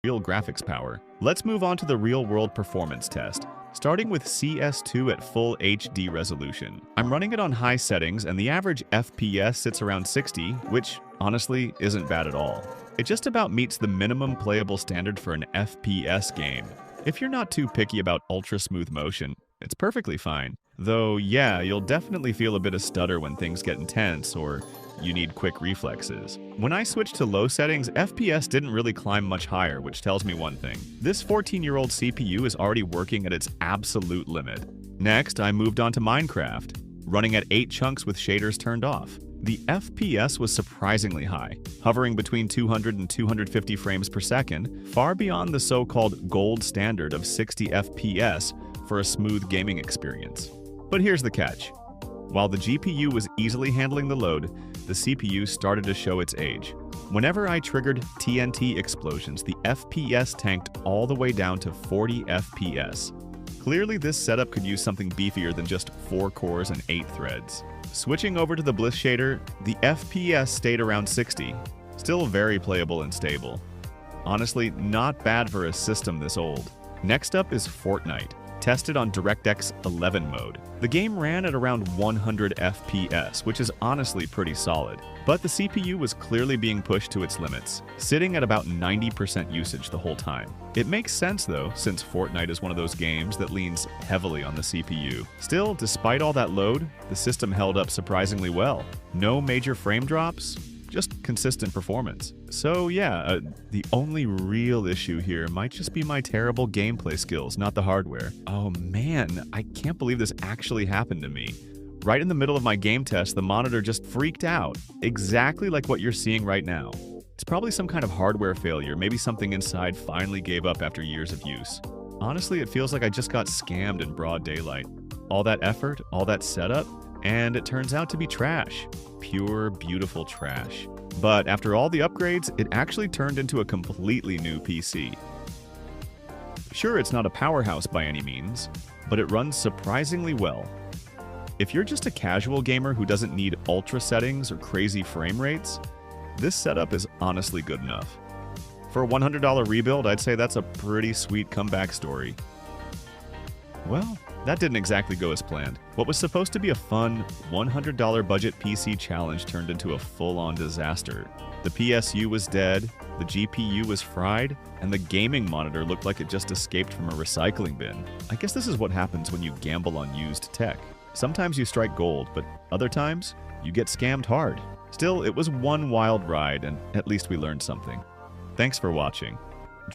real graphics power. Let's move on to the real-world performance test, starting with CS2 at full HD resolution. I'm running it on high settings, and the average FPS sits around 60, which honestly isn't bad at all. It just about meets the minimum playable standard for an FPS game. If you're not too picky about ultra-smooth motion, it's perfectly fine. Though, yeah, you'll definitely feel a bit of stutter when things get intense or you need quick reflexes. When I switched to low settings, FPS didn't really climb much higher, which tells me one thing. This 14-year-old CPU is already working at its absolute limit. Next, I moved on to Minecraft, running at 8 chunks with shaders turned off. The FPS was surprisingly high, hovering between 200 and 250 frames per second, far beyond the so-called gold standard of 60 FPS for a smooth gaming experience. But here's the catch. While the GPU was easily handling the load, the CPU started to show its age. Whenever I triggered TNT explosions, the FPS tanked all the way down to 40 FPS. Clearly, this setup could use something beefier than just 4 cores and 8 threads. Switching over to the Bliss shader, the FPS stayed around 60, still very playable and stable. Honestly, not bad for a system this old. Next up is Fortnite, tested on DirectX 11 mode. The game ran at around 100 FPS, which is honestly pretty solid. But the CPU was clearly being pushed to its limits, sitting at about 90% usage the whole time. It makes sense though, since Fortnite is one of those games that leans heavily on the CPU. Still, despite all that load, the system held up surprisingly well. No major frame drops, just consistent performance. So yeah, the only real issue here might just be my terrible gameplay skills, not the hardware. Oh man, I can't believe this actually happened to me. Right in the middle of my game test, the monitor just freaked out, exactly like what you're seeing right now. It's probably some kind of hardware failure, maybe something inside finally gave up after years of use. Honestly, it feels like I just got scammed in broad daylight. All that effort, all that setup, and it turns out to be trash. Pure, beautiful trash. But after all the upgrades, it actually turned into a completely new PC. Sure, it's not a powerhouse by any means, but it runs surprisingly well. If you're just a casual gamer who doesn't need ultra settings or crazy frame rates, this setup is honestly good enough. For a $100 rebuild, I'd say that's a pretty sweet comeback story. Well, that didn't exactly go as planned. What was supposed to be a fun $100 budget PC challenge turned into a full-on disaster. The PSU was dead, the GPU was fried, and the gaming monitor looked like it just escaped from a recycling bin. I guess this is what happens when you gamble on used tech. Sometimes you strike gold, but other times, you get scammed hard. Still, it was one wild ride, and at least we learned something. Thanks for watching.